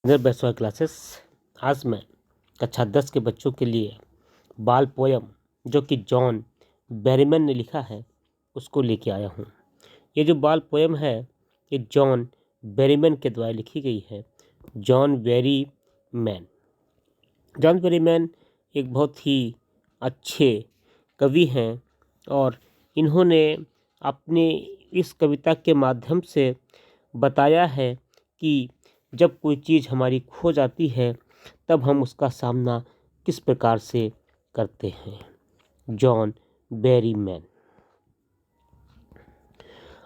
Dear best classes. आज मैं कक्षा 10 के बच्चों के लिए बाल पोयम जो कि जॉन बेरीमैन ने लिखा है उसको लेके आया हूँ। ये जो बाल पोयम है ये जॉन बेरीमैन के द्वारा लिखी गई है। जॉन बेरीमैन एक बहुत ही अच्छे कवि हैं और इन्होंने अपने इस कविता के माध्यम से बताया है कि जब कोई चीज़ हमारी खो जाती है तब हम उसका सामना किस प्रकार से करते हैं। John Berryman.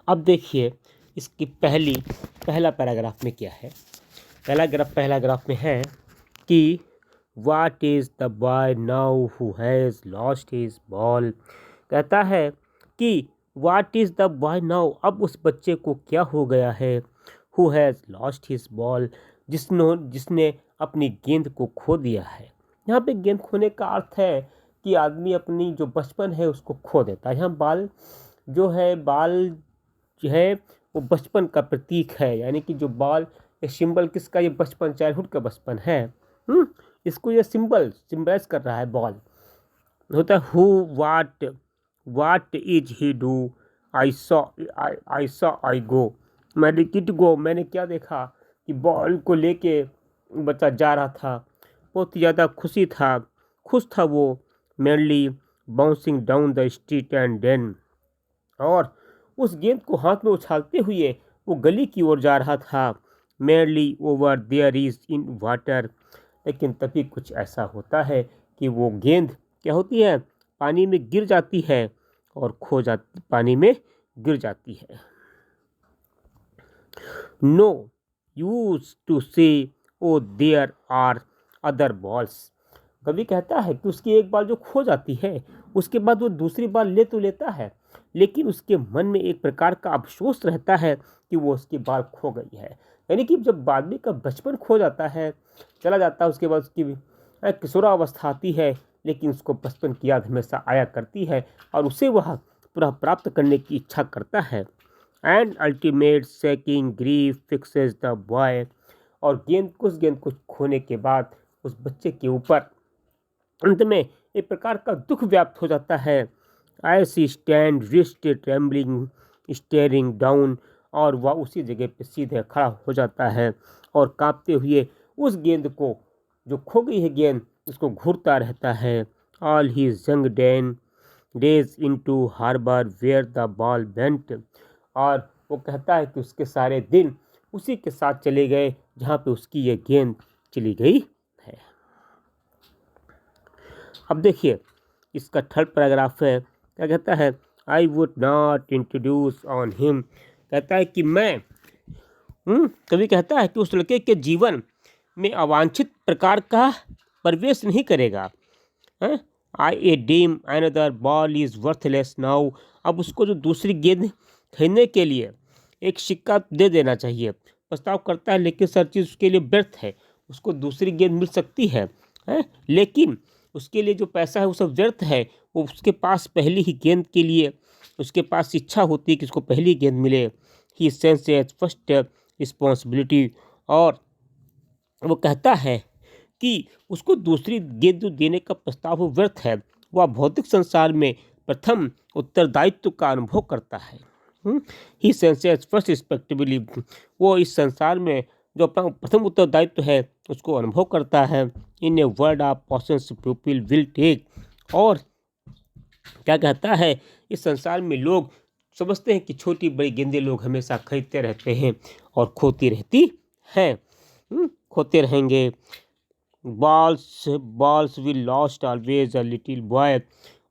अब देखिए इसकी पहला पैराग्राफ में क्या है। पैराग्राफ में है कि what is the boy now who has lost his ball. कहता है कि what is the boy now, अब उस बच्चे को क्या हो गया है। Who has lost his ball, जिसने अपनी गेंद को खो दिया है। यहाँ पे गेंद खोने का अर्थ है कि आदमी अपनी जो बचपन है उसको खो देता है। यहाँ बाल जो है वो बचपन का प्रतीक है, यानी कि जो बाल ये सिंबल किसका, ये बचपन चाइल्डहुड का बचपन है। इसको ये सिंबलाइज कर रहा है। बॉल होता है who what is he do, I saw I go, मैंने क्या देखा कि बॉल को लेके बच्चा जा रहा था। बहुत ही ज़्यादा खुश था वो। Mainly bouncing down the street and then, और उस गेंद को हाथ में उछालते हुए वो गली की ओर जा रहा था। Mainly over there is in water, लेकिन तभी कुछ ऐसा होता है कि वो गेंद क्या होती है, पानी में गिर जाती है और पानी में गिर जाती है। नो यूज टू से oh there are other balls. कवि कहता है कि उसकी एक बाल जो खो जाती है उसके बाद वो दूसरी बाल ले तो लेता है, लेकिन उसके मन में एक प्रकार का अफसोस रहता है कि वो उसकी बाल खो गई है। यानी कि जब आदमी का बचपन खो जाता है, चला जाता है, उसके बाद उसकी किशोरावस्था आती है, लेकिन उसको बचपन की याद हमेशा आया करती है और उसे वह पुनः प्राप्त करने की इच्छा करता है। And ultimate seeking grief fixes the boy, और उस गेंद को खोने के बाद उस बच्चे के ऊपर अंत में एक प्रकार का दुख व्याप्त हो जाता है। As he stand wrist trembling staring down, और वह उसी जगह पे सीधे खड़ा हो जाता है और कांपते हुए उस गेंद को, जो खो गई है गेंद, उसको घूरता रहता है। All his young days into harbor where the ball went, और वो कहता है कि उसके सारे दिन उसी के साथ चले गए जहाँ पे उसकी ये गेंद चली गई है। अब देखिए इसका थर्ड पैराग्राफ है, क्या कहता है। I would not introduce on him, कहता है कि मैं कभी कहता है कि उस लड़के के जीवन में अवांछित प्रकार का प्रवेश नहीं करेगा। I a deem another ball is worthless now, अब उसको जो दूसरी गेंद खरीदने के लिए एक सिक्का दे देना चाहिए। प्रस्ताव करता है लेकिन सर चीज़ उसके लिए व्यर्थ है। उसको दूसरी गेंद मिल सकती है, लेकिन उसके लिए जो पैसा है वो सब व्यर्थ है। वो उसके पास पहली ही गेंद के लिए उसके पास इच्छा होती है कि उसको पहली गेंद मिले। ही सेंस एज फर्स्ट रिस्पॉन्सिबिलिटी, और वो कहता है कि उसको दूसरी गेंद देने का प्रस्ताव वो व्यर्थ है। वह भौतिक संसार में प्रथम उत्तरदायित्व का अनुभव करता है। ही सेंस एज फर्स्ट रिस्पेक्टिबिलिटी, वो इस संसार में जो अपना प्रथम उत्तरदायित्व है उसको अनुभव करता है। In a word of possessions people will take, और क्या कहता है, इस संसार में लोग समझते हैं कि छोटी बड़ी गेंदें लोग हमेशा खरीदते रहते हैं और खोती रहती हैं, खोते रहेंगे। Balls will lost always a little boy,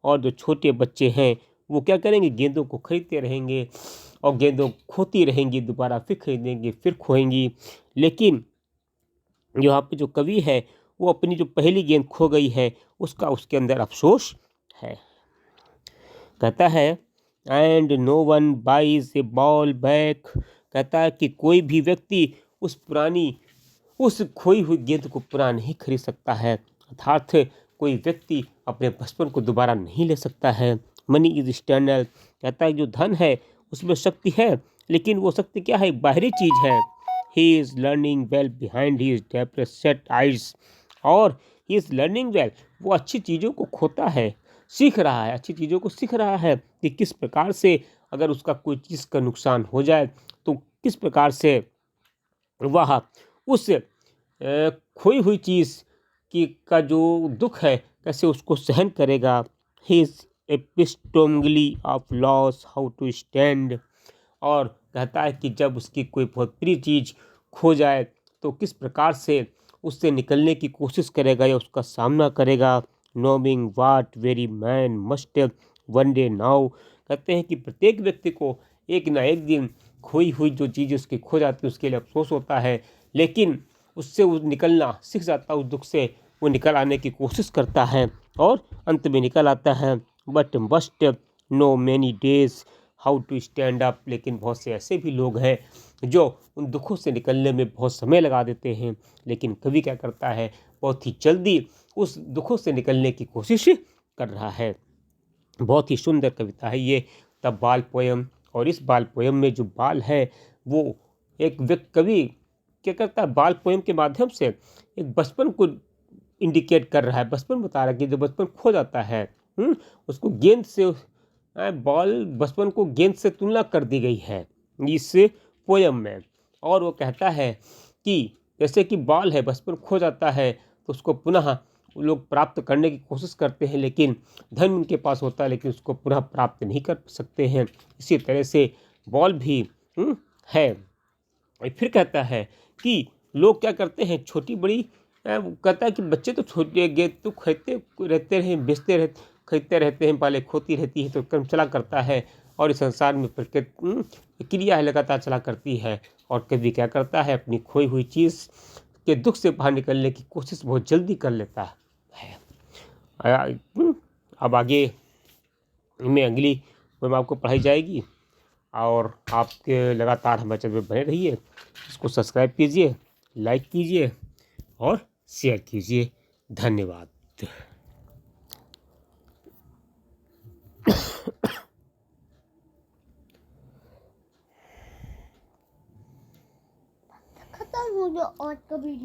और जो छोटे बच्चे हैं वो क्या करेंगे, गेंदों को खरीदते रहेंगे और गेंदों खोती रहेंगी, दोबारा फिर खरीदेंगे फिर खोएंगी। लेकिन यहाँ पे जो कवि है वो अपनी जो पहली गेंद खो गई है उसका उसके अंदर अफसोस है। कहता है and no one buys a ball back, कहता है कि कोई भी व्यक्ति उस खोई हुई गेंद को पुनः नहीं खरीद सकता है। अर्थात कोई व्यक्ति अपने बचपन को दोबारा नहीं ले सकता है। मनी इज एक्सटर्नल, कहता है जो धन है उसमें शक्ति है, लेकिन वो शक्ति क्या है, बाहरी चीज़ है। He is learning well behind his depressed set eyes। और ही इज़ लर्निंग वेल, वो अच्छी चीज़ों को खोता है, सीख रहा है, अच्छी चीज़ों को सीख रहा है कि किस प्रकार से अगर उसका कोई चीज़ का नुकसान हो जाए तो किस प्रकार से वह उस खोई हुई चीज़ की का जो दुख है कैसे उसको सहन करेगा। He is epistemology of loss how to stand. और कहता है कि जब उसकी कोई बहुत प्रिय चीज़ खो जाए तो किस प्रकार से उससे निकलने की कोशिश करेगा या उसका सामना करेगा। Knowing what very man must one day now. कहते हैं कि प्रत्येक व्यक्ति को एक ना एक दिन खोई हुई जो चीज़ उसकी खो जाती है उसके लिए अफसोस होता है, लेकिन उससे वो निकलना सीख जाता है, उस दुख से वो निकल आने की कोशिश करता है और अंत में निकल आता है। But must know many days how to stand up. लेकिन बहुत से ऐसे भी लोग हैं जो उन दुखों से निकलने में बहुत समय लगा देते हैं, लेकिन कवि क्या करता है, बहुत ही जल्दी उस दुखों से निकलने की कोशिश कर रहा है। बहुत ही सुंदर कविता है ये द बाल पोयम। और इस बाल पोयम में जो बाल है वो एक व्यक्ति कवि क्या करता है, बाल पोयम के माध्यम से एक बचपन को इंडिकेट कर रहा है, बचपन बता रहा है कि जो बचपन खो जाता है, उसको गेंद से बॉल बचपन को गेंद से तुलना कर दी गई है इस पोयम में। और वो कहता है कि जैसे कि बॉल है, बचपन खो जाता है तो उसको पुनः लोग प्राप्त करने की कोशिश करते हैं, लेकिन धन उनके पास होता है लेकिन उसको पुनः प्राप्त नहीं कर सकते हैं। इसी तरह से बॉल भी है। और फिर कहता है कि लोग क्या करते हैं, छोटी बड़ी कहता है कि बच्चे तो छोटे गेंद तो खरीदते रहते हैं, बेचते रहते, खरीदते रहते हैं, बालें खोती रहती है तो क्रम चला करता है। और इस संसार में प्रकृति क्रिया है लगातार चला करती है। और कभी क्या करता है, अपनी खोई हुई चीज़ के दुख से बाहर निकलने की कोशिश बहुत जल्दी कर लेता है। अब आगे में अगली पोएम आपको पढ़ाई जाएगी और आपके लगातार हमारे चैनल में बने रहिए। इसको सब्सक्राइब कीजिए, लाइक कीजिए और शेयर कीजिए। धन्यवाद। खत्म हो गया और कभी